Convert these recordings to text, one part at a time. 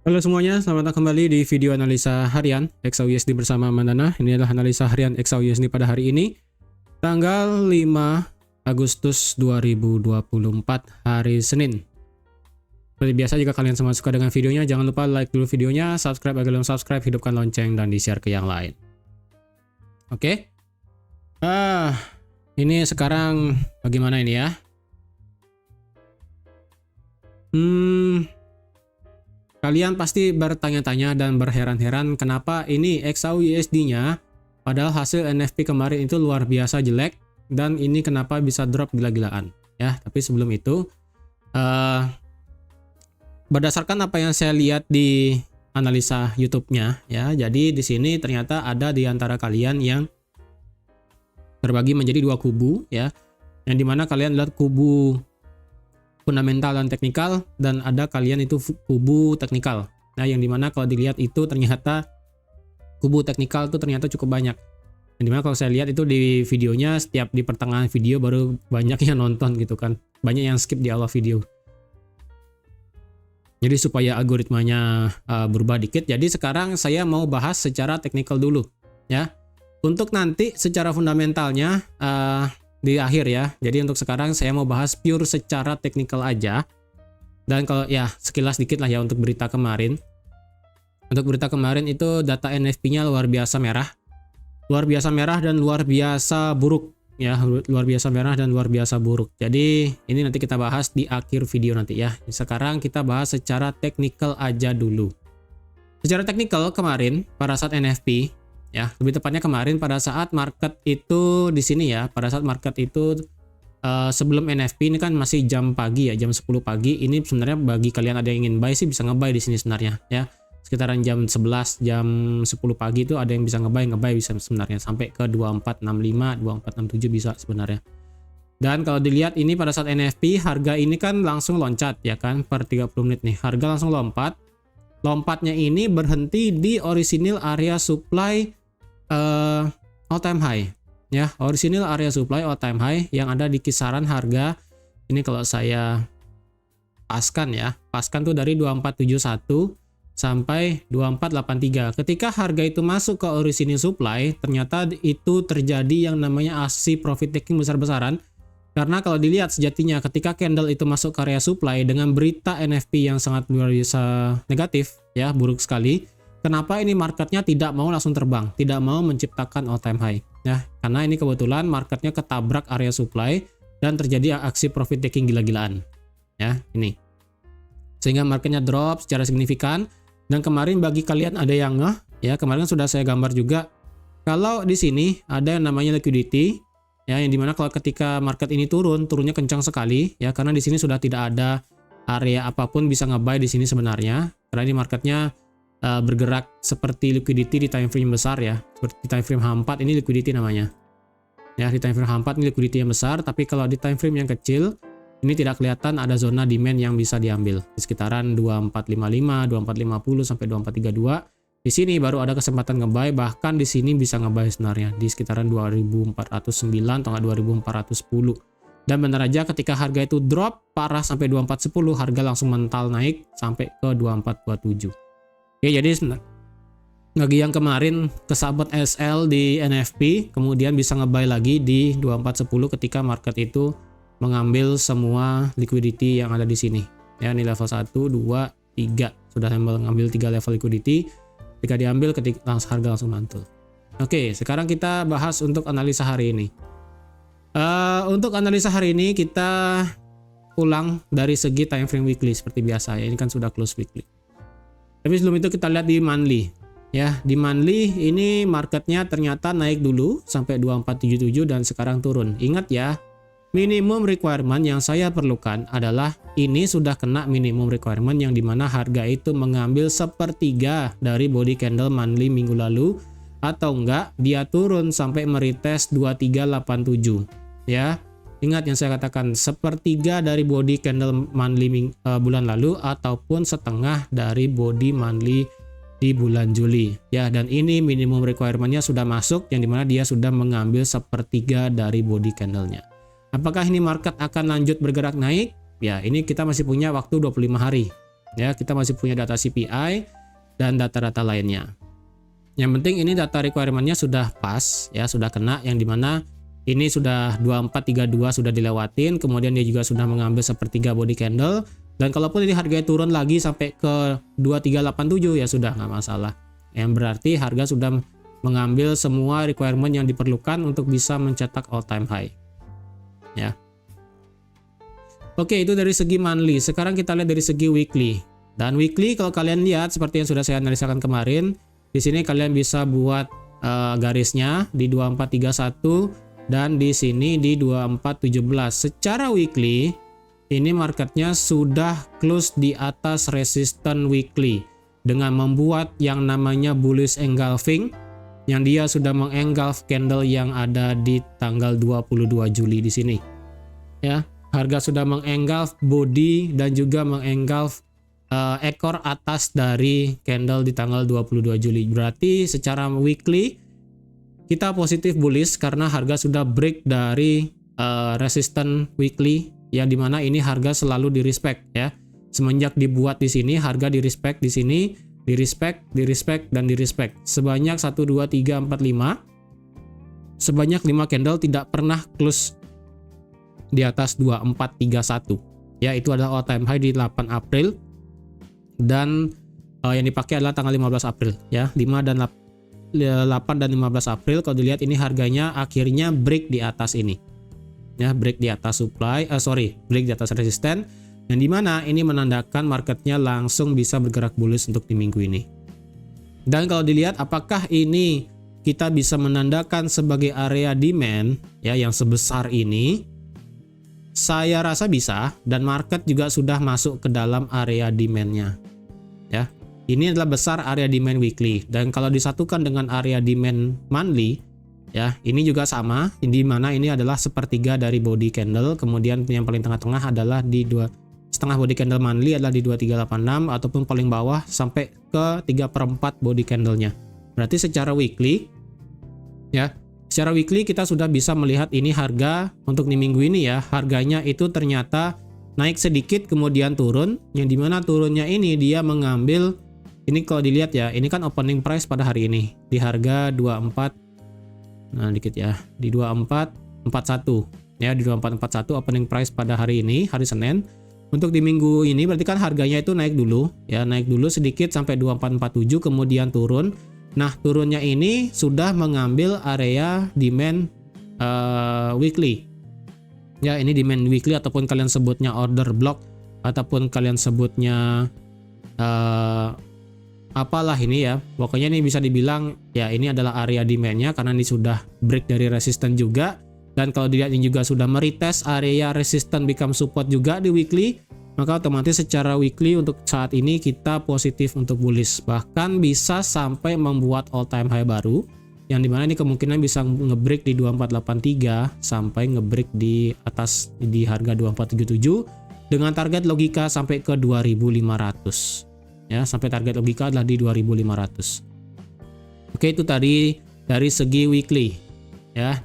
Halo semuanya, selamat datang kembali di video analisa harian XAUUSD bersama Mandana. Ini adalah analisa harian XAUUSD pada hari ini, tanggal 5 Agustus 2024, hari Senin. Seperti biasa, jika kalian semua suka dengan videonya, jangan lupa like dulu videonya, subscribe agar belum subscribe, hidupkan lonceng, dan di-share ke yang lain. Oke. Ini sekarang bagaimana ini ya? Kalian pasti bertanya-tanya dan berheran-heran kenapa ini XAUUSD-nya padahal hasil NFP kemarin itu luar biasa jelek dan ini kenapa bisa drop gila-gilaan ya. Tapi sebelum itu berdasarkan apa yang saya lihat di analisa YouTube-nya ya. Jadi di sini ternyata ada di antara kalian yang terbagi menjadi dua kubu ya. Yang dimana kalian lihat kubu fundamental dan teknikal, dan ada kalian itu kubu teknikal. Nah, yang dimana kalau dilihat itu ternyata kubu teknikal itu ternyata cukup banyak. Yang dimana kalau saya lihat itu di videonya, setiap di pertengahan video baru banyak yang nonton gitu kan. Banyak yang skip di awal video. Jadi supaya algoritmanya berubah dikit, jadi sekarang saya mau bahas secara teknikal dulu ya. Untuk nanti secara fundamentalnya di akhir ya. Jadi untuk sekarang saya mau bahas pure secara teknikal aja. Dan kalau ya sekilas dikit lah ya untuk berita kemarin. Untuk berita kemarin itu data NFP-nya luar biasa merah. Luar biasa merah dan luar biasa buruk ya. Luar biasa merah dan luar biasa buruk. Jadi ini nanti kita bahas di akhir video nanti ya. Sekarang kita bahas secara teknikal aja dulu. Secara teknikal kemarin pada saat NFP ya, lebih tepatnya kemarin pada saat market itu di sini ya, pada saat market itu sebelum NFP ini kan masih jam pagi ya, jam 10 pagi. Ini sebenarnya bagi kalian ada yang ingin buy sih bisa ngebuy di sini sebenarnya ya. Sekitaran jam 11, jam 10 pagi itu ada yang bisa ngebuy bisa sebenarnya sampai ke 2465, 2467 bisa sebenarnya. Dan kalau dilihat ini pada saat NFP harga ini kan langsung loncat ya kan per 30 menit nih. Harga langsung lompat. Lompatnya ini berhenti di original area supply all time high ya, original area supply all time high yang ada di kisaran harga ini. Kalau saya paskan tuh dari 2471 sampai 2483. Ketika harga itu masuk ke original supply, ternyata itu terjadi yang namanya aksi profit taking besar-besaran. Karena kalau dilihat sejatinya ketika candle itu masuk ke area supply dengan berita NFP yang sangat luar biasa negatif ya, buruk sekali. Kenapa ini marketnya tidak mau langsung terbang, tidak mau menciptakan all time high ya? Karena ini kebetulan marketnya ketabrak area supply dan terjadi aksi profit taking gila-gilaan ya ini, sehingga marketnya drop secara signifikan. Dan kemarin bagi kalian ada yang ya, kemarin sudah saya gambar juga kalau di sini ada yang namanya liquidity ya, yang dimana kalau ketika market ini turunnya kencang sekali ya, karena di sini sudah tidak ada area apapun bisa ngebuy di sini sebenarnya, karena ini marketnya bergerak seperti liquidity di time frame besar ya, seperti di time frame H4 ini liquidity namanya ya. Di time frame H4 ini liquidity yang besar, tapi kalau di time frame yang kecil ini tidak kelihatan ada zona demand yang bisa diambil di sekitaran 2455, 2450 sampai 2432. Di sini baru ada kesempatan ngebuy, bahkan di sini bisa ngebuy sebenarnya di sekitaran 2409 atau 2410. Dan benar aja ketika harga itu drop parah sampai 2410, harga langsung mental naik sampai ke 2427. Oke, jadi bagi yang kemarin kesabet SL di NFP, kemudian bisa ngebuy lagi di 2410 ketika market itu mengambil semua liquidity yang ada di sini. Ya, ini level 1, 2, 3. Sudah mengambil 3 level liquidity. Ketika diambil, harga langsung mantul. Oke, sekarang kita bahas untuk analisa hari ini. Untuk analisa hari ini kita ulang dari segi time frame weekly seperti biasa ya. Ini kan sudah close weekly. Tapi sebelum itu kita lihat di monthly ya. Di monthly ini marketnya ternyata naik dulu sampai 2477 dan sekarang turun. Ingat ya, minimum requirement yang saya perlukan adalah ini sudah kena minimum requirement yang dimana harga itu mengambil sepertiga dari body candle monthly minggu lalu, atau enggak dia turun sampai meretest 2387 ya. Ingat yang saya katakan, sepertiga dari body candle monthly bulan lalu ataupun setengah dari body monthly di bulan Juli ya. Dan ini minimum requirement-nya sudah masuk, yang dimana dia sudah mengambil sepertiga dari body candle-nya. Apakah ini market akan lanjut bergerak naik? Ya, ini kita masih punya waktu 25 hari Ya, kita masih punya data CPI dan data-data lainnya. Yang penting ini data requirement-nya sudah pas, ya, sudah kena, yang dimana ini sudah 2432 sudah dilewatin, kemudian dia juga sudah mengambil sepertiga body candle, dan kalaupun ini harganya turun lagi sampai ke 2387 ya sudah nggak masalah. Yang berarti harga sudah mengambil semua requirement yang diperlukan untuk bisa mencetak all time high. Ya. Oke, itu dari segi monthly. Sekarang kita lihat dari segi weekly. Dan weekly kalau kalian lihat seperti yang sudah saya analisakan kemarin, di sini kalian bisa buat garisnya di 2431 dan di sini di 2417. Secara weekly ini marketnya sudah close di atas resistance weekly dengan membuat yang namanya bullish engulfing, yang dia sudah mengengulf candle yang ada di tanggal 22 Juli di sini. Ya, harga sudah mengengulf body dan juga mengengulf ekor atas dari candle di tanggal 22 Juli. Berarti secara weekly kita positif bullish karena harga sudah break dari resistance weekly, yang dimana ini harga selalu di respect ya. Semenjak dibuat di sini harga di respect, di sini di respect, dan di respect. Sebanyak 1 2 3 4 5. Sebanyak 5 candle tidak pernah close di atas 2431. Ya, itu adalah all time high di 8 April. Dan yang dipakai adalah tanggal 15 April ya. 8 dan 15 April kalau dilihat ini harganya akhirnya break di atas ini. Ya, break di atas break di atas resisten, yang dimana ini menandakan marketnya langsung bisa bergerak bullish untuk di minggu ini. Dan kalau dilihat apakah ini kita bisa menandakan sebagai area demand ya yang sebesar ini, saya rasa bisa, dan market juga sudah masuk ke dalam area demand-nya. Ya. Ini adalah besar area demand weekly, dan kalau disatukan dengan area demand monthly ya, ini juga sama, di mana ini adalah sepertiga dari body candle, kemudian yang paling tengah-tengah adalah di setengah body candle monthly adalah di 2386, ataupun paling bawah sampai ke 3/4 body candlenya. Berarti secara weekly ya, secara weekly kita sudah bisa melihat ini harga untuk di minggu ini ya, harganya itu ternyata naik sedikit kemudian turun, yang dimana turunnya ini dia mengambil, ini kalau dilihat ya, ini kan opening price pada hari ini di harga 24, nah dikit ya, di 2441 ya, di 2441 opening price pada hari ini, hari Senin. Untuk di minggu ini berarti kan harganya itu naik dulu ya, naik dulu sedikit sampai 2447 kemudian turun. Nah, turunnya ini sudah mengambil area demand weekly. Ya, ini demand weekly ataupun kalian sebutnya order block ataupun kalian sebutnya apalah ini ya. Pokoknya ini bisa dibilang ya ini adalah area demand-nya karena ini sudah break dari resistance juga. Dan kalau dilihat ini juga sudah meretest area resistance become support juga di weekly, maka otomatis secara weekly untuk saat ini kita positif untuk bullish, bahkan bisa sampai membuat all time high baru, yang dimana ini kemungkinan bisa ngebreak di 2483 sampai ngebreak di atas di harga 2477 dengan target logika sampai ke 2500 ya, sampai target logika adalah di 2500. Oke, itu tadi dari segi weekly ya.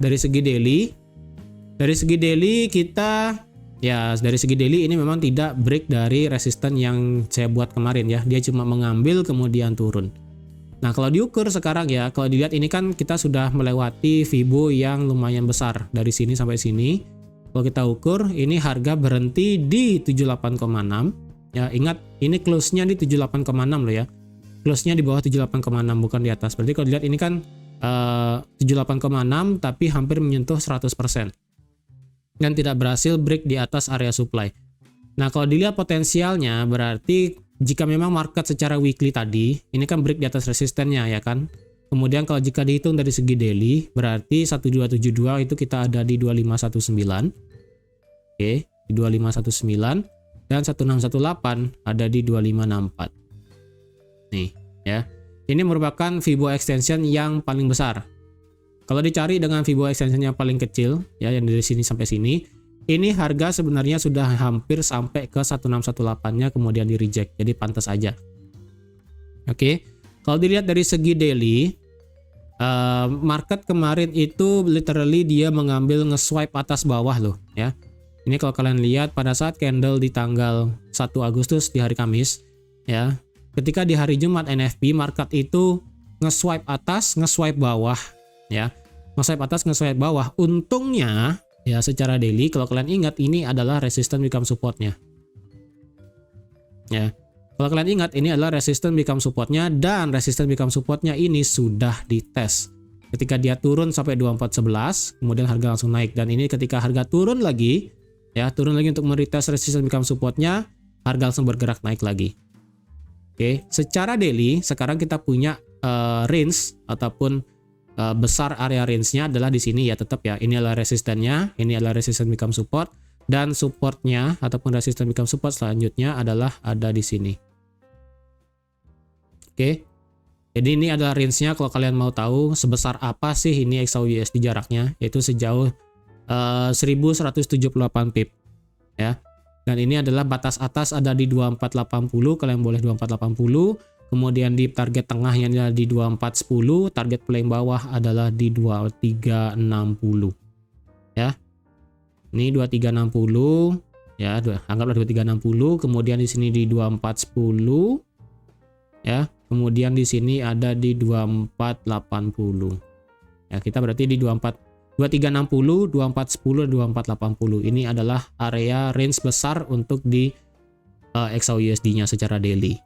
Dari segi daily kita ya, dari segi daily ini memang tidak break dari resisten yang saya buat kemarin ya. Dia cuma mengambil kemudian turun. Nah, kalau diukur sekarang ya, kalau dilihat ini kan kita sudah melewati Fibo yang lumayan besar dari sini sampai sini. Kalau kita ukur ini harga berhenti di 78,6 ya. Ingat ini close-nya di 78,6 loh ya. Close-nya di bawah 78,6 bukan di atas. Berarti kalau dilihat ini kan 78,6 tapi hampir menyentuh 100%. Dan tidak berhasil break di atas area supply. Nah, kalau dilihat potensialnya berarti jika memang market secara weekly tadi ini kan break di atas resistennya ya kan. Kemudian kalau jika dihitung dari segi daily berarti 1272 itu kita ada di 2519. Oke, di 2519 dan 1618 ada di 2564. Nih, ya. Ini merupakan Fibo extension yang paling besar. Kalau dicari dengan Fibo extension yang paling kecil ya, yang dari sini sampai sini, ini harga sebenarnya sudah hampir sampai ke 1618-nya kemudian di reject. Jadi pantas aja. Oke. Kalau dilihat dari segi daily, market kemarin itu literally dia mengambil nge-swipe atas bawah loh ya. Ini kalau kalian lihat pada saat candle di tanggal 1 Agustus di hari Kamis, ya. Ketika di hari Jumat NFP market itu nge-swipe atas, nge-swipe bawah, ya. Nge-swipe atas, nge-swipe bawah. Untungnya ya secara daily kalau kalian ingat ini adalah resistance become supportnya. Ya. Kalau kalian ingat ini adalah resistance become supportnya dan resistance become supportnya ini sudah dites. Ketika dia turun sampai 2411, kemudian harga langsung naik, dan ini ketika harga turun lagi, ya turun lagi untuk meretest resistance become supportnya, harga langsung bergerak naik lagi. Oke, secara daily sekarang kita punya range ataupun besar area range-nya adalah di sini ya, tetap ya. Ini adalah resistennya, ini adalah resistance become support, dan supportnya ataupun resistance become support selanjutnya adalah ada di sini. Oke. Jadi ini adalah range-nya kalau kalian mau tahu sebesar apa sih ini XAUUSD jaraknya, yaitu sejauh 1178 pip ya. Dan ini adalah batas atas ada di 2480, kalian boleh 2480. Kemudian di target tengahnya adalah di 2410, target paling bawah adalah di 2360 ya. Ini 2360 ya, anggaplah 2360, kemudian di sini di 2410 ya. Kemudian di sini ada di 2480. Ya, kita berarti di 2360, 2410, 2480. Ini adalah area range besar untuk di XAUUSD-nya secara daily.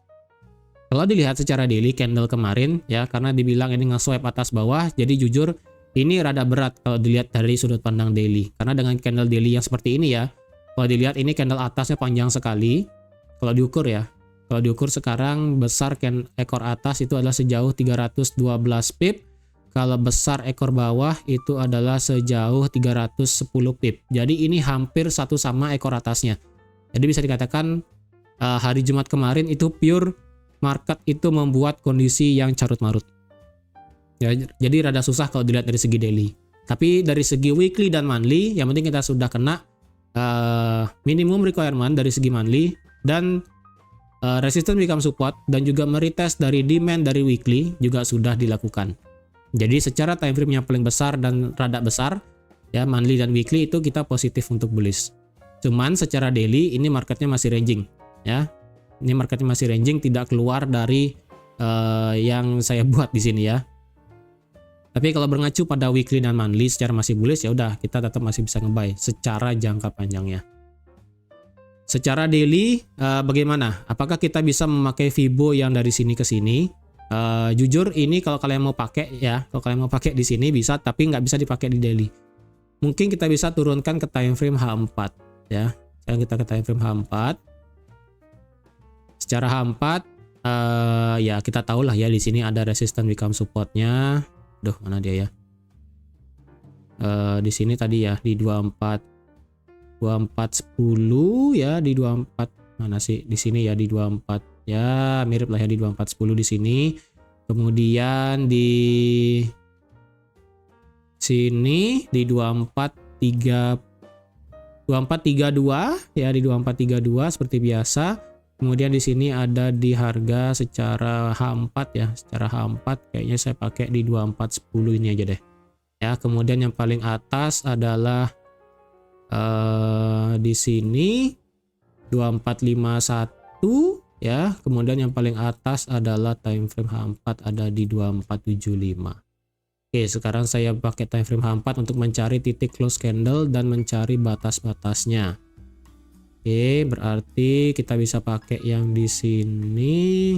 Kalau dilihat secara daily candle kemarin ya, karena dibilang ini nge-swipe atas bawah, jadi jujur ini rada berat kalau dilihat dari sudut pandang daily. Karena dengan candle daily yang seperti ini ya, kalau dilihat ini candle atasnya panjang sekali. Kalau diukur ya, kalau diukur sekarang besar ekor atas itu adalah sejauh 312 pip. Kalau besar ekor bawah itu adalah sejauh 310 pip. Jadi ini hampir satu sama ekor atasnya. Jadi bisa dikatakan hari Jumat kemarin itu pure market itu membuat kondisi yang carut-marut. Ya, jadi rada susah kalau dilihat dari segi daily. Tapi dari segi weekly dan monthly, yang penting kita sudah kena minimum requirement dari segi monthly dan resistance become support, dan juga meretest dari demand dari weekly juga sudah dilakukan. Jadi secara time frame yang paling besar dan rada besar ya, monthly dan weekly itu kita positif untuk bullish. Cuman secara daily ini marketnya masih ranging ya. Ini marketnya masih ranging, tidak keluar dari yang saya buat di sini ya. Tapi kalau berngacu pada weekly dan monthly secara masih bullish, ya udah kita tetap masih bisa nge-buy secara jangka panjangnya. Secara daily bagaimana? Apakah kita bisa memakai Fibo yang dari sini ke sini? Jujur ini kalau kalian mau pakai ya, kalau kalian mau pakai di sini bisa, tapi nggak bisa dipakai di daily. Mungkin kita bisa turunkan ke time frame H4 ya. Sekarang kita ke time frame H4. Secara H4 ya kita tahu lah ya, di sini ada resistance become supportnya. Duh, mana dia ya? Di sini tadi ya di 2410 ya, di 24 mana sih di sini ya, di 24 ya, mirip lah ya di 2410 di sini. Kemudian di sini di 2432 ya, di 2432 seperti biasa. Kemudian di sini ada di harga secara H4 ya, secara H4 kayaknya saya pakai di 2410 ini aja deh. Ya, kemudian yang paling atas adalah di sini 2451 ya. Kemudian yang paling atas adalah time frame H4 ada di 2475. Oke, sekarang saya pakai time frame H4 untuk mencari titik close candle dan mencari batas-batasnya. Oke, berarti kita bisa pakai yang di sini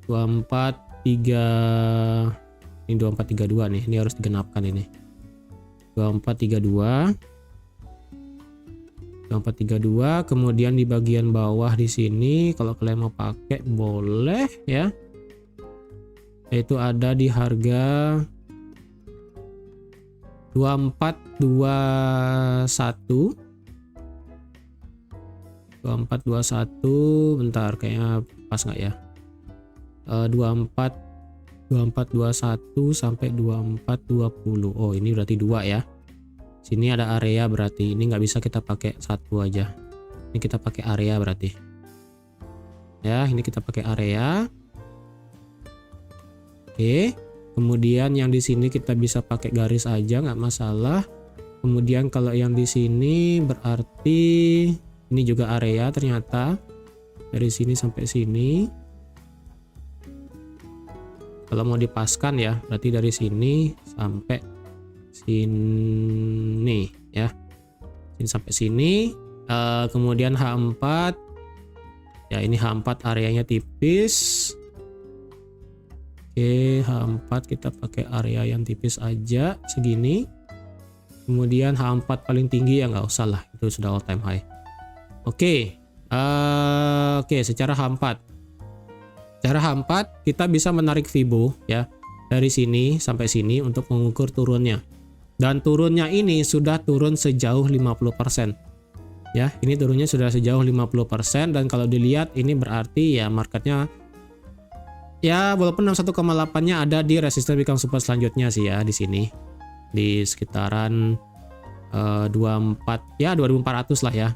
2432 nih. Ini harus digenapkan ini. 2432, kemudian di bagian bawah di sini kalau kalian mau pakai boleh ya, itu ada di harga 2421, bentar kayaknya pas nggak ya, 2421 sampai 2420. Oh, ini berarti dua ya. Sini ada area, berarti ini nggak bisa kita pakai satu aja. Ini kita pakai area berarti. Ya, ini kita pakai area. Oke. Kemudian yang di sini kita bisa pakai garis aja, nggak masalah. Kemudian kalau yang di sini berarti ini juga area ternyata. dari sini sampai sini. Kalau mau dipaskan ya, berarti dari sini sampai sini ya. Sini sampai sini. Kemudian H4. Ya, ini H4 areanya tipis. Oke, H4 kita pakai area yang tipis aja segini. Kemudian H4 paling tinggi ya nggak usah lah, itu sudah all time high. Oke. Oke, secara H4. Secara H4 kita bisa menarik Fibo ya dari sini sampai sini untuk mengukur turunnya. Dan turunnya ini sudah turun sejauh 50%. Ya, ini turunnya sudah sejauh 50% dan kalau dilihat ini berarti ya marketnya ya walaupun 61,8-nya ada di resistance become support selanjutnya sih ya di sini. Di sekitaran 24 ya 2400 lah ya.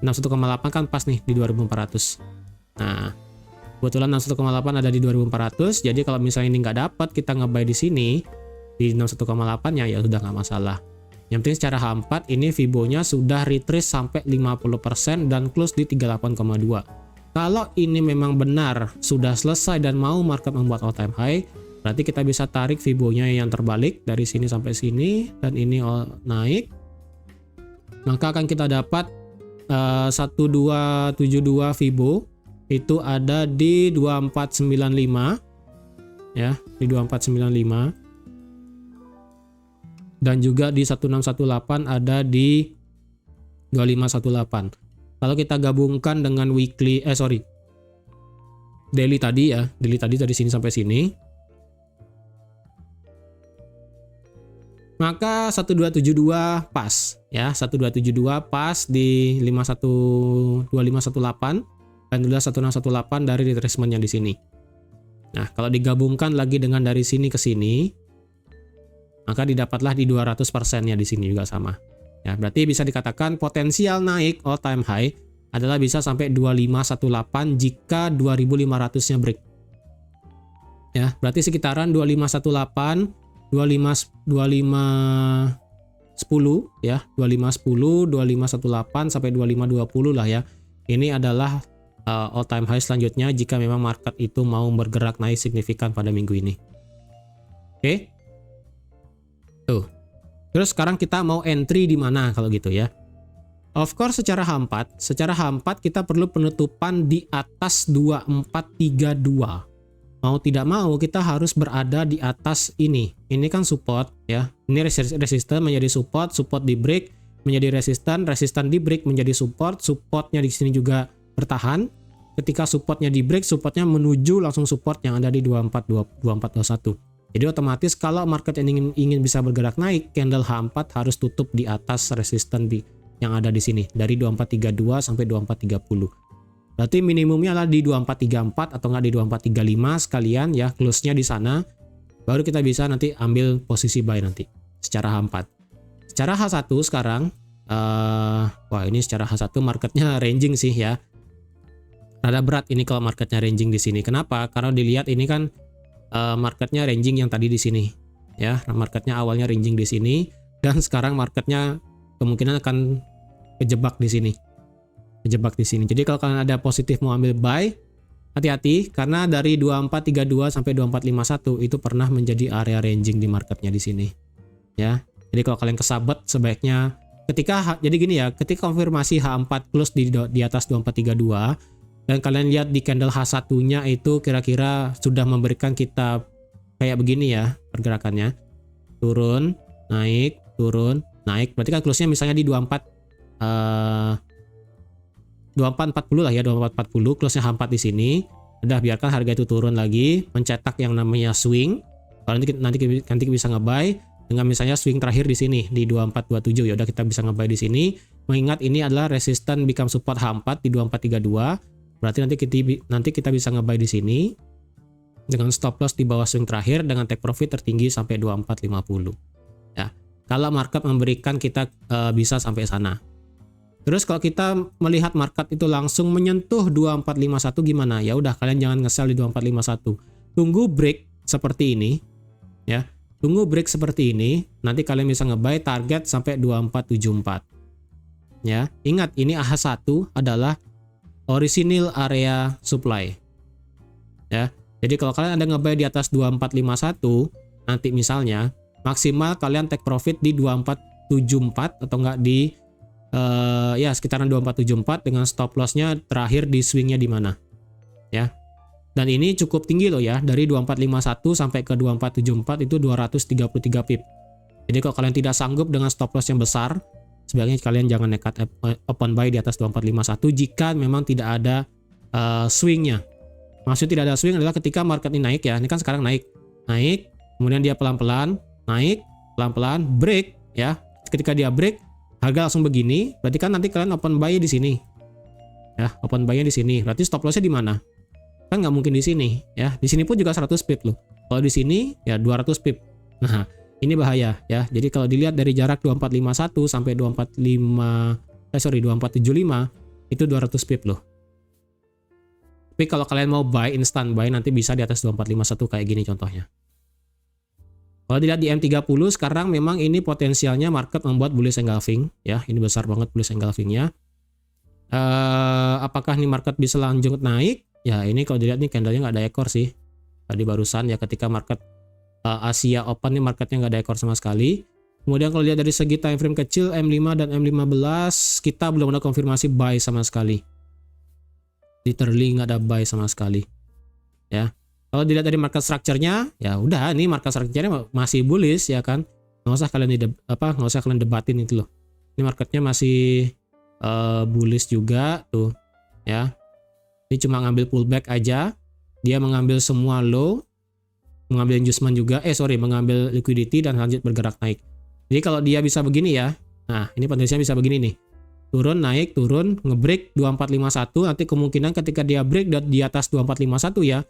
61,8 kan pas nih di 2400. Nah, kebetulan 61,8 ada di 2400. Jadi kalau misalnya ini nggak dapat kita nge-buy di sini di 61,8 ya sudah nggak masalah. Yang penting secara H4 ini Fibonya sudah retrace sampai 50% dan close di 38,2. Kalau ini memang benar sudah selesai dan mau market membuat all time high, berarti kita bisa tarik Fibonya yang terbalik dari sini sampai sini dan ini naik. Maka akan kita dapat 1272 Fibo itu ada di 2495 ya, di 2495. Dan juga di 1618 ada di 2518. Kalau kita gabungkan dengan daily tadi ya, daily tadi dari sini sampai sini, maka 1272 pas ya, 1272 pas di 2518 dan juga 1618 dari retracementnya di sini. Nah, kalau digabungkan lagi dengan dari sini ke sini, maka didapatlah di 200%-nya di sini juga sama. Ya, berarti bisa dikatakan potensial naik all time high adalah bisa sampai 2518 jika 2500-nya break. Ya, berarti sekitaran 2518, 2510 ya, 2510, 2518 sampai 2520 lah ya. Ini adalah all time high selanjutnya jika memang market itu mau bergerak naik signifikan pada minggu ini. Oke. Tuh. Terus sekarang kita mau entry di mana kalau gitu ya? Of course secara H4 kita perlu penutupan di atas 2432. Mau tidak mau kita harus berada di atas ini. Ini kan support ya. Ini resistance menjadi support, support di break menjadi resistance, resistance di break menjadi support, supportnya di sini juga bertahan. Ketika supportnya di break, supportnya menuju langsung support yang ada di 2421. Jadi otomatis kalau market ingin bisa bergerak naik, candle H4 harus tutup di atas resistance yang ada di sini dari 2432 sampai 2430. Berarti minimumnya adalah di 2434 atau enggak di 2435 sekalian ya, close-nya di sana. Baru kita bisa nanti ambil posisi buy nanti secara H4. Secara H1 sekarang wah ini secara H1 marketnya ranging sih ya. Rada berat ini kalau marketnya ranging di sini. Kenapa? Karena dilihat ini kan marketnya ranging yang tadi di sini ya, marketnya awalnya ranging di sini dan sekarang marketnya kemungkinan akan kejebak di sini, jadi kalau kalian ada positif mau ambil buy, hati-hati karena dari 2432 sampai 2451 itu pernah menjadi area ranging di marketnya di sini ya. Jadi kalau kalian kesabet sebaiknya jadi gini ya, ketika konfirmasi H4 close di atas 2432 dan kalian lihat di candle H1-nya itu kira-kira sudah memberikan kita kayak begini ya pergerakannya. Turun, naik, berarti kan close-nya misalnya di 2440 lah ya, 2440 close-nya H4 di sini. Udah biarkan harga itu turun lagi, mencetak yang namanya swing. Kalau nanti bisa nge-buy dengan misalnya swing terakhir di sini di 2427, ya udah kita bisa nge-buy di sini. Mengingat ini adalah resistance become support H4 di 2432. Berarti nanti kita bisa nge-buy di sini dengan stop loss di bawah swing terakhir dengan take profit tertinggi sampai 2450. Ya, kalau market memberikan kita bisa sampai sana. Terus kalau kita melihat market itu langsung menyentuh 2451 gimana? Ya udah kalian jangan nge-sell di 2451. Tunggu break seperti ini ya. Tunggu break seperti ini, nanti kalian bisa nge-buy target sampai 2474. Ya, ingat ini AH1 adalah original area supply. Ya. Jadi kalau kalian ada nge-buy di atas 2451, nanti misalnya maksimal kalian take profit di 2474 atau enggak di ya sekitaran 2474 dengan stop lossnya terakhir di swingnya di mana. Ya. Dan ini cukup tinggi loh ya, dari 2451 sampai ke 2474 itu 233 pip. Jadi kalau kalian tidak sanggup dengan stop loss yang besar, sebaiknya kalian jangan nekat open buy di atas 2451 jika memang tidak ada swingnya. Maksud tidak ada swing adalah ketika market ini naik ya, ini kan sekarang naik, kemudian dia pelan-pelan naik, pelan-pelan break ya. Ketika dia break, harga langsung begini, berarti kan nanti kalian open buy di sini, ya, open buy-nya di sini. Berarti stop loss-nya di mana? Kan nggak mungkin di sini, ya. Di sini pun juga 100 pip loh. Kalau di sini ya 200 pip. Nah, ini bahaya ya. Jadi kalau dilihat dari jarak 2451 sampai 2475 itu 200 pip loh. Tapi kalau kalian mau buy instant buy nanti bisa di atas 2451 kayak gini contohnya. Kalau dilihat di M30 sekarang memang ini potensialnya market membuat bullish engulfing ya. Ini besar banget bullish engulfingnya. Apakah nih market bisa lanjut naik? Ya ini kalau dilihat nih candlenya nggak ada ekor sih. Tadi barusan ya ketika market Asia Open nih marketnya nggak ada ekor sama sekali. Kemudian kalau lihat dari segi time frame kecil M5 dan M15 kita belum ada konfirmasi buy sama sekali. Literally nggak ada buy sama sekali. Ya. Kalau dilihat dari market structure-nya, ya udah nih market structure-nya masih bullish ya kan. Nggak usah kalian debatin itu loh. Ini marketnya masih bullish juga tuh ya. Ini cuma ngambil pullback aja. Dia mengambil semua low, mengambil inducement juga, mengambil liquidity dan lanjut bergerak naik. Jadi kalau dia bisa begini ya, nah ini potensinya bisa begini nih. Turun, naik, turun, ngebreak 2451, nanti kemungkinan ketika dia break di atas 2451 ya,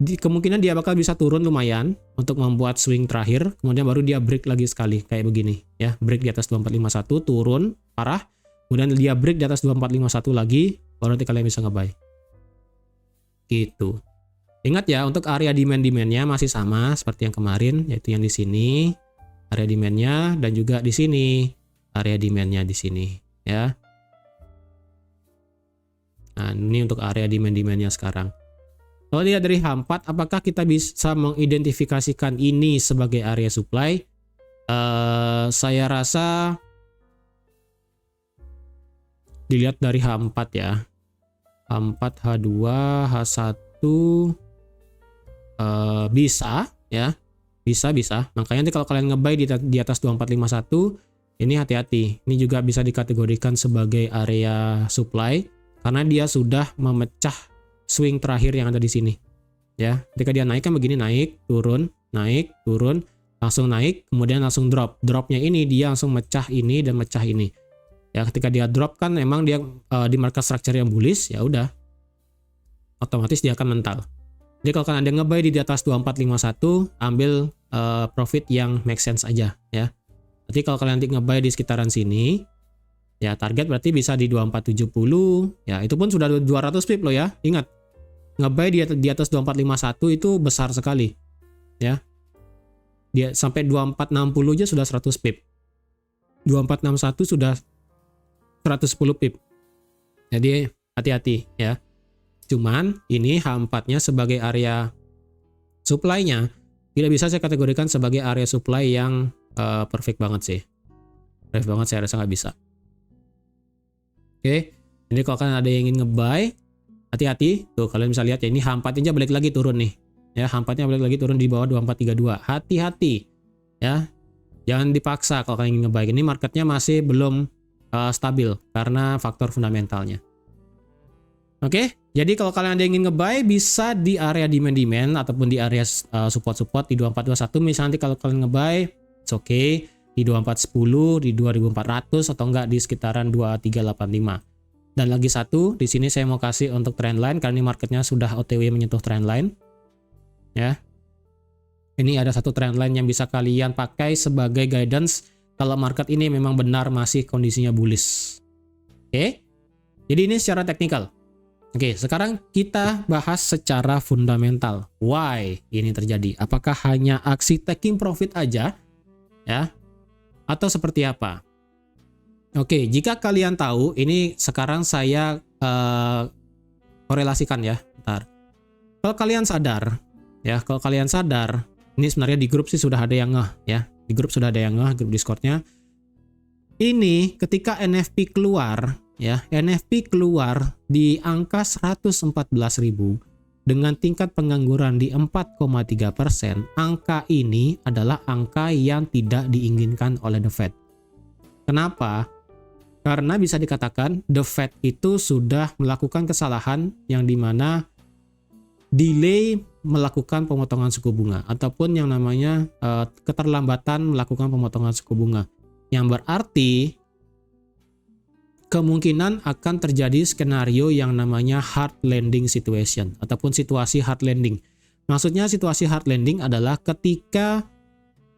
kemungkinan dia bakal bisa turun lumayan untuk membuat swing terakhir, kemudian baru dia break lagi sekali, kayak begini ya, break di atas 2451, turun, parah, kemudian dia break di atas 2451 lagi, baru nanti kalian bisa nge-buy. Gitu. Ingat ya, untuk area demand-demand-nya masih sama seperti yang kemarin, yaitu yang di sini, area demand-nya, dan juga di sini, area demand-nya di sini. Ya. Nah, ini untuk area demand-demand-nya sekarang. Kalau dilihat dari H4, apakah kita bisa mengidentifikasikan ini sebagai area supply? Saya rasa dilihat dari H4 ya. H4, H2, H1 bisa ya. Bisa. Makanya nanti kalau kalian nge-buy di atas 2451 ini hati-hati, ini juga bisa dikategorikan sebagai area supply karena dia sudah memecah swing terakhir yang ada di sini. Ya, ketika dia naik kan begini, naik, turun, langsung naik, kemudian langsung drop. Dropnya ini dia langsung mecah ini dan mecah ini. Ya, ketika dia drop kan emang dia di market structure yang bullish, ya udah, otomatis dia akan mental. Jadi kalau kalian ada nge-buy di atas 2451, ambil profit yang make sense aja ya. Berarti kalau kalian nanti nge-buy di sekitaran sini, ya target berarti bisa di 2470, ya itu pun sudah 200 pip loh ya. Ingat, nge-buy di atas 2451 itu besar sekali. Ya. Dia sampai 2460 aja sudah 100 pip. 2461 sudah 110 pip. Jadi hati-hati ya. Cuman ini H4-nya sebagai area supply-nya tidak bisa saya kategorikan sebagai area supply yang perfect banget sih. Perfect banget saya rasa nggak bisa. Oke, jadi kalau kalian ada yang ingin nge-buy, hati-hati. Tuh kalian bisa lihat ya, ini H4-nya balik lagi turun nih. Ya, H4-nya balik lagi turun di bawah 2432. Hati-hati. Ya. Jangan dipaksa kalau kalian ingin nge-buy. Ini marketnya masih belum stabil karena faktor fundamentalnya. Oke, jadi kalau kalian ada yang ingin nge-buy bisa di area demand-demand ataupun di area support-support di 2421. Misalnya nanti kalau kalian nge-buy, it's okay. Di 2410, di 2400 atau enggak di sekitaran 2385. Dan lagi satu, di sini saya mau kasih untuk trendline karena ini marketnya sudah OTW menyentuh trendline. Ya. Ini ada satu trendline yang bisa kalian pakai sebagai guidance kalau market ini memang benar masih kondisinya bullish. Oke. Jadi ini secara teknikal. Oke, sekarang kita bahas secara fundamental. Why ini terjadi? Apakah hanya aksi taking profit aja? Ya. Atau seperti apa? Oke, jika kalian tahu, ini sekarang saya eh, korelasikan ya. Ntar. Kalau kalian sadar, ini sebenarnya di grup sih sudah ada yang ngeh ya. Di grup sudah ada yang ngeh, grup Discordnya. Ini ketika NFP keluar ya, NFP keluar di angka 114.000 dengan tingkat pengangguran di 4,3%, angka ini adalah angka yang tidak diinginkan oleh The Fed. Kenapa? Karena bisa dikatakan The Fed itu sudah melakukan kesalahan yang dimana delay melakukan pemotongan suku bunga ataupun yang namanya keterlambatan melakukan pemotongan suku bunga, yang berarti kemungkinan akan terjadi skenario yang namanya hard landing situation ataupun situasi hard landing. Maksudnya situasi hard landing adalah ketika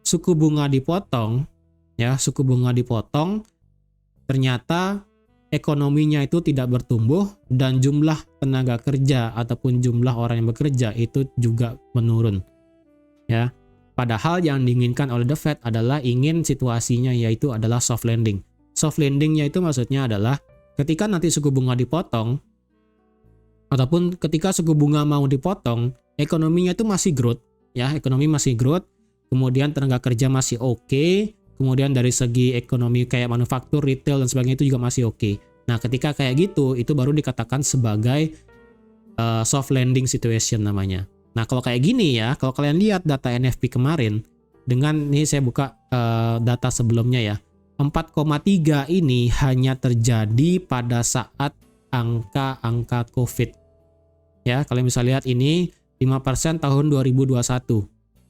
suku bunga dipotong ya, suku bunga dipotong, ternyata ekonominya itu tidak bertumbuh dan jumlah tenaga kerja ataupun jumlah orang yang bekerja itu juga menurun. Ya. Padahal yang diinginkan oleh The Fed adalah ingin situasinya yaitu adalah soft landing. Soft landingnya itu maksudnya adalah ketika nanti suku bunga dipotong ataupun ketika suku bunga mau dipotong, ekonominya itu masih growth ya, ekonomi masih growth, kemudian tenaga kerja masih oke. Kemudian dari segi ekonomi kayak manufaktur, retail, dan sebagainya itu juga masih oke. Nah ketika kayak gitu, itu baru dikatakan sebagai soft landing situation namanya. Nah kalau kayak gini ya, kalau kalian lihat data NFP kemarin, dengan ini saya buka data sebelumnya ya, 4,3 ini hanya terjadi pada saat angka-angka COVID. Ya, kalian bisa lihat ini 5% tahun 2021.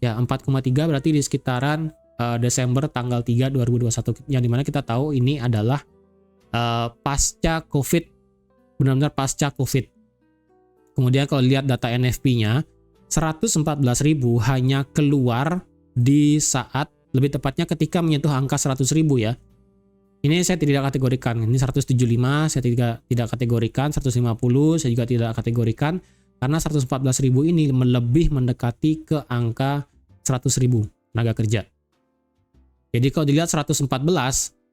Ya, 4,3 berarti di sekitaran Desember tanggal 3 2021, yang dimana kita tahu ini adalah pasca COVID, benar-benar pasca COVID. Kemudian kalau lihat data NFP-nya, 114.000 hanya keluar di saat, lebih tepatnya ketika menyentuh angka 100.000 ya. Ini saya tidak kategorikan, ini 175 saya tidak kategorikan, 150 saya juga tidak kategorikan, karena 114.000 ini lebih mendekati ke angka 100.000 tenaga kerja. Jadi kalau dilihat 114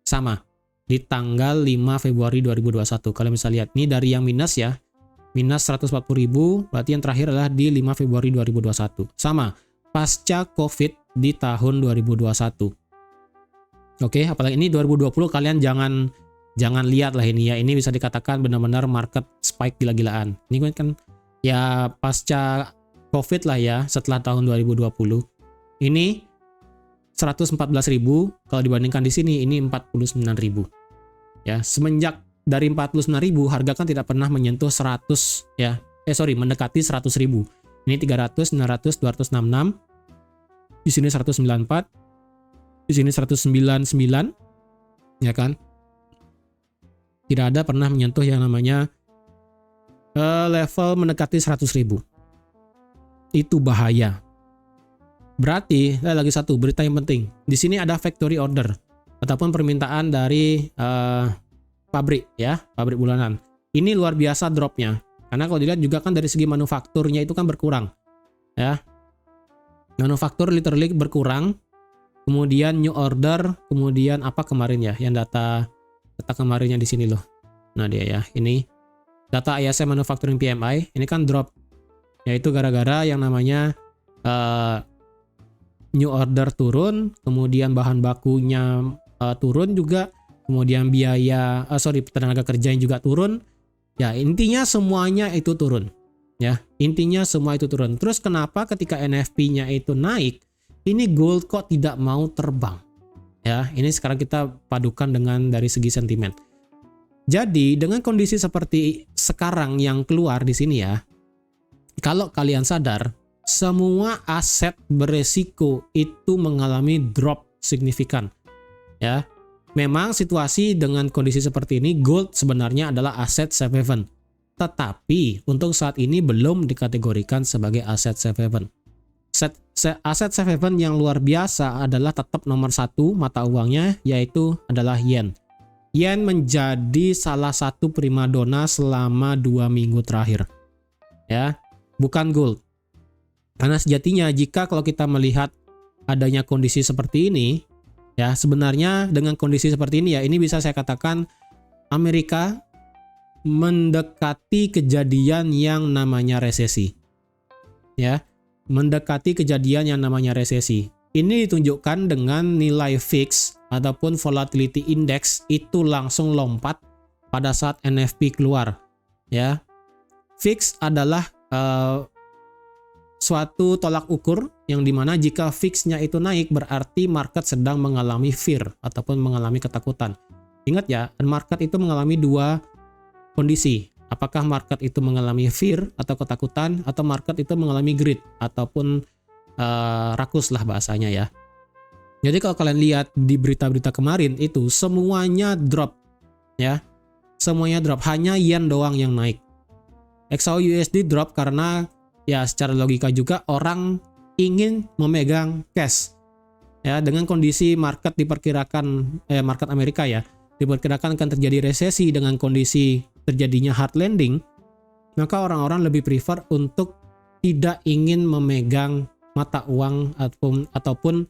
sama di tanggal 5 Februari 2021. Kalian bisa lihat ini dari yang minus ya. Minus 140.000, berarti yang terakhir adalah di 5 Februari 2021. Sama pasca COVID di tahun 2021. Oke, apalagi ini 2020 kalian jangan lihat lah ini ya. Ini bisa dikatakan benar-benar market spike gila-gilaan. Ini kan ya pasca COVID lah ya, setelah tahun 2020. Ini 114.000, kalau dibandingkan di sini ini 49.000. Ya, semenjak dari 49.000 harga kan tidak pernah menyentuh 100 ya. Mendekati 100.000. Ini 300, 900, 266. Di sini 194. Di sini 199, ya kan? Tidak ada pernah menyentuh yang namanya level mendekati 100.000. Itu bahaya. Berarti lagi satu berita yang penting. Di sini ada factory order ataupun permintaan dari pabrik ya, pabrik bulanan. Ini luar biasa dropnya. Karena kalau dilihat juga kan dari segi manufakturnya itu kan berkurang. Ya. Manufaktur literally berkurang. Kemudian new order, kemudian apa kemarin ya? Yang data kemarinnya di sini loh. Nah, dia ya. Ini data ISM Manufacturing PMI, ini kan drop. Yaitu gara-gara yang namanya new order turun, kemudian bahan bakunya turun juga, kemudian biaya tenaga kerjanya juga turun. Ya, intinya semuanya itu turun. Ya, intinya semua itu turun. Terus kenapa ketika NFP-nya itu naik, ini gold kok tidak mau terbang? Ya, ini sekarang kita padukan dengan dari segi sentimen. Jadi, dengan kondisi seperti sekarang yang keluar di sini ya, kalau kalian sadar, semua aset beresiko itu mengalami drop signifikan. Ya. Memang situasi dengan kondisi seperti ini, gold sebenarnya adalah aset safe haven. Tetapi untuk saat ini belum dikategorikan sebagai aset safe haven. Aset safe haven yang luar biasa adalah tetap nomor satu mata uangnya, yaitu adalah yen. Yen menjadi salah satu primadona selama 2 minggu terakhir. Ya, bukan gold. Karena sejatinya jika kalau kita melihat adanya kondisi seperti ini, ya sebenarnya dengan kondisi seperti ini ya, ini bisa saya katakan Amerika mendekati kejadian yang namanya resesi. Ya, mendekati kejadian yang namanya resesi. Ini ditunjukkan dengan nilai fix ataupun volatility index itu langsung lompat pada saat NFP keluar. Ya, fix adalah suatu tolak ukur yang dimana jika fixnya itu naik berarti market sedang mengalami fear ataupun mengalami ketakutan. Ingat ya, market itu mengalami dua kondisi. Apakah market itu mengalami fear atau ketakutan, atau market itu mengalami greed ataupun rakus lah bahasanya ya. Jadi kalau kalian lihat di berita-berita kemarin itu semuanya drop ya. Semuanya drop, hanya yen doang yang naik. XAU-USD drop karena ya secara logika juga orang ingin memegang cash. Ya, dengan kondisi market diperkirakan market Amerika ya, diperkirakan akan terjadi resesi dengan kondisi terjadinya hard landing, maka orang-orang lebih prefer untuk tidak ingin memegang mata uang ataupun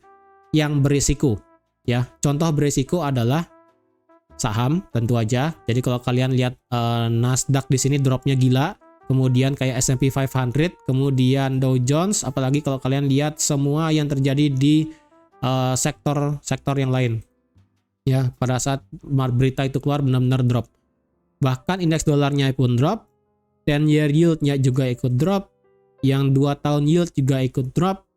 yang berisiko. Ya, contoh berisiko adalah saham tentu aja. Jadi kalau kalian lihat Nasdaq di sini dropnya gila, kemudian kayak S&P 500, kemudian Dow Jones, apalagi kalau kalian lihat semua yang terjadi di sektor-sektor yang lain. Ya, pada saat berita itu keluar benar-benar drop. Bahkan indeks dolarnya pun drop, 10-year yield-nya juga ikut drop, yang 2 tahun yield juga ikut drop,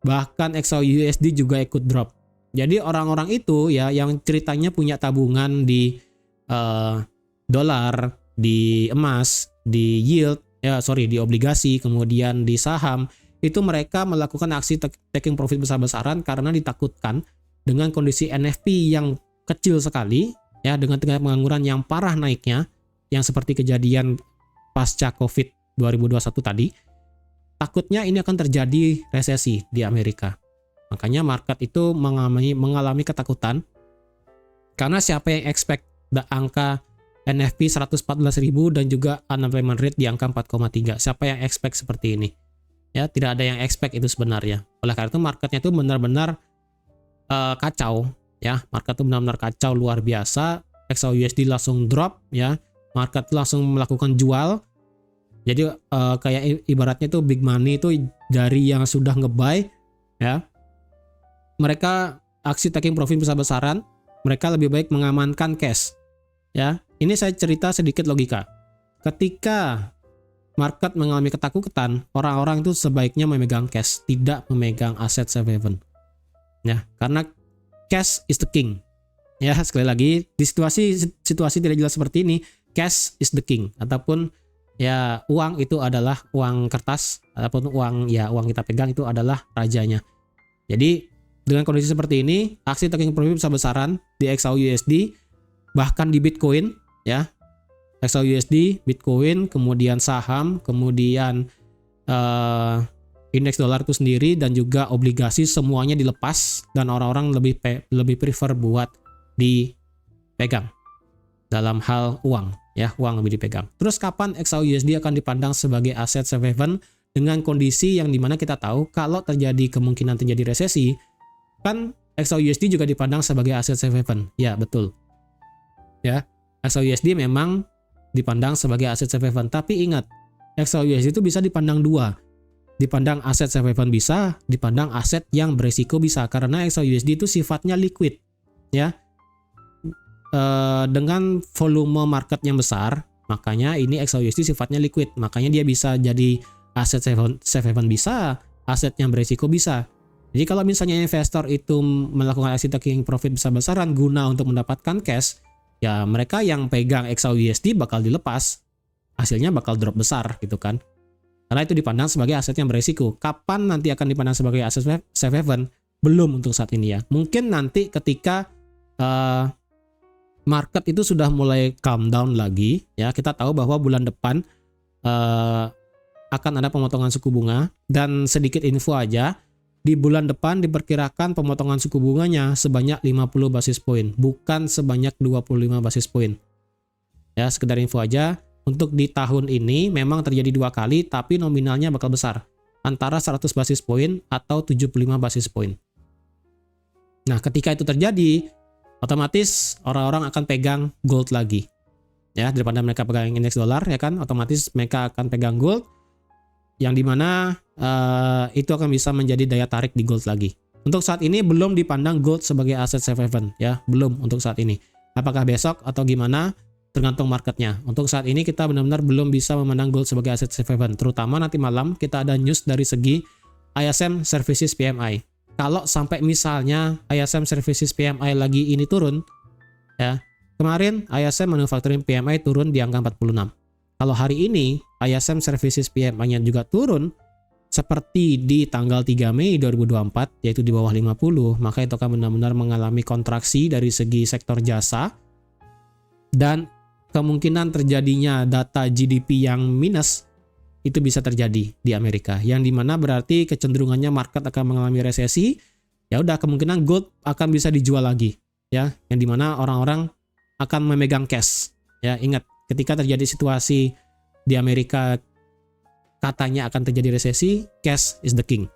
bahkan XAU-USD juga ikut drop. Jadi orang-orang itu ya yang ceritanya punya tabungan di dolar, di emas, di yield, di obligasi, kemudian di saham, itu mereka melakukan aksi taking profit besar-besaran karena ditakutkan dengan kondisi NFP yang kecil sekali, ya, dengan tingkat pengangguran yang parah naiknya, yang seperti kejadian pasca COVID 2021 tadi, takutnya ini akan terjadi resesi di Amerika. Makanya market itu mengalami ketakutan karena siapa yang expect angka NFP 114.000 dan juga unemployment rate di angka 4,3. Siapa yang expect seperti ini? Ya, tidak ada yang expect itu sebenarnya. Oleh karena itu marketnya itu benar-benar kacau, ya. Market itu benar-benar kacau luar biasa. XAU-USD langsung drop, ya. Market langsung melakukan jual. Jadi kayak ibaratnya itu big money itu dari yang sudah nge-buy, ya. Mereka aksi taking profit besar-besaran, mereka lebih baik mengamankan cash. Ya, ini saya cerita sedikit logika. Ketika market mengalami ketakutan, orang-orang itu sebaiknya memegang cash, tidak memegang aset safe haven. Ya, karena cash is the king. Ya, sekali lagi di situasi tidak jelas seperti ini, cash is the king ataupun ya uang itu adalah uang kertas ataupun uang kita pegang itu adalah rajanya. Jadi dengan kondisi seperti ini, aksi taking profit besar-besaran di XAU-USD bahkan di Bitcoin, ya. XAU-USD, Bitcoin, kemudian saham, kemudian indeks dolar itu sendiri dan juga obligasi semuanya dilepas dan orang-orang lebih prefer buat dipegang dalam hal uang, ya, uang lebih dipegang. Terus kapan XAU-USD akan dipandang sebagai aset safe haven dengan kondisi yang dimana kita tahu kalau terjadi kemungkinan terjadi resesi, kan XAU-USD juga dipandang sebagai aset safe haven. Ya, betul. Ya, XAU-USD memang dipandang sebagai aset safe haven, tapi ingat, XAU-USD itu bisa dipandang dua. Dipandang aset safe haven bisa, dipandang aset yang beresiko bisa, karena XAU-USD itu sifatnya liquid, ya. Dengan volume market yang besar, makanya ini XAU-USD sifatnya liquid, makanya dia bisa jadi aset safe haven bisa, aset yang beresiko bisa. Jadi kalau misalnya investor itu melakukan aksi taking profit besar-besaran guna untuk mendapatkan cash, ya mereka yang pegang XAU-USD bakal dilepas, hasilnya bakal drop besar gitu kan. Karena itu dipandang sebagai aset yang beresiko. Kapan nanti akan dipandang sebagai aset safe haven? Belum untuk saat ini ya. Mungkin nanti ketika market itu sudah mulai calm down lagi, ya, kita tahu bahwa bulan depan akan ada pemotongan suku bunga, dan sedikit info aja, di bulan depan diperkirakan pemotongan suku bunganya sebanyak 50 basis poin, bukan sebanyak 25 basis poin. Ya, sekedar info aja, untuk di tahun ini memang terjadi 2 kali, tapi nominalnya bakal besar, antara 100 basis poin atau 75 basis poin. Nah, ketika itu terjadi, otomatis orang-orang akan pegang gold lagi. ya, daripada mereka pegang indeks dolar ya kan, otomatis mereka akan pegang gold, yang dimana itu akan bisa menjadi daya tarik di gold lagi. Untuk saat ini belum dipandang gold sebagai aset safe haven ya, belum untuk saat ini. Apakah besok atau gimana tergantung marketnya. Untuk saat ini kita benar-benar belum bisa memandang gold sebagai aset safe haven, terutama nanti malam kita ada news dari segi ISM Services PMI. Kalau sampai misalnya ISM Services PMI lagi ini turun ya, kemarin ISM Manufacturing PMI turun di angka 46. Kalau hari ini ISM Services PMI-nya juga turun seperti di tanggal 3 Mei 2024 yaitu di bawah 50, maka itu akan benar-benar mengalami kontraksi dari segi sektor jasa dan kemungkinan terjadinya data GDP yang minus itu bisa terjadi di Amerika, yang dimana berarti kecenderungannya market akan mengalami resesi. Ya udah, kemungkinan gold akan bisa dijual lagi ya, yang dimana orang-orang akan memegang cash ya. Ingat, ketika terjadi situasi di Amerika katanya akan terjadi resesi, cash is the king.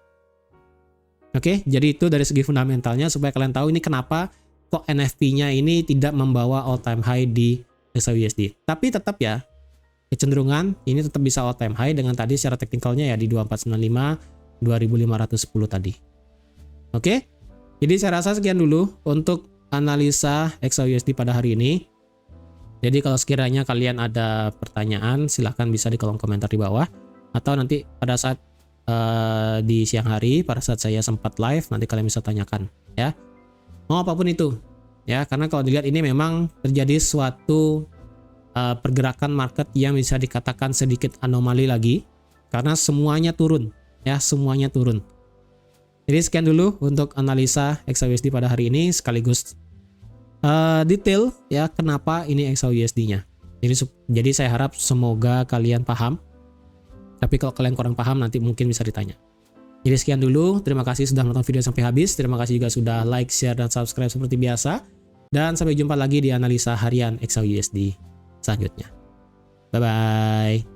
Oke, jadi itu dari segi fundamentalnya supaya kalian tahu ini kenapa kok NFP-nya ini tidak membawa all time high di XAUUSD. Tapi tetap ya, kecenderungan ini tetap bisa all time high dengan tadi secara teknikalnya ya di 2495, 2510 tadi. Oke, jadi saya rasa sekian dulu untuk analisa XAUUSD pada hari ini. Jadi kalau sekiranya kalian ada pertanyaan, silahkan bisa di kolom komentar di bawah. Atau nanti pada saat di siang hari, pada saat saya sempat live, nanti kalian bisa tanyakan ya. Mau apapun itu ya, karena kalau dilihat ini memang terjadi suatu pergerakan market yang bisa dikatakan sedikit anomali lagi, karena semuanya turun ya, semuanya turun. Jadi sekian dulu untuk analisa XAUUSD pada hari ini, sekaligus detail ya kenapa ini XAUUSD-nya. Jadi saya harap semoga kalian paham. Tapi kalau kalian kurang paham nanti mungkin bisa ditanya. Jadi sekian dulu, terima kasih sudah menonton video sampai habis. Terima kasih juga sudah like, share, dan subscribe seperti biasa. Dan sampai jumpa lagi di analisa harian XAUUSD selanjutnya. Bye-bye.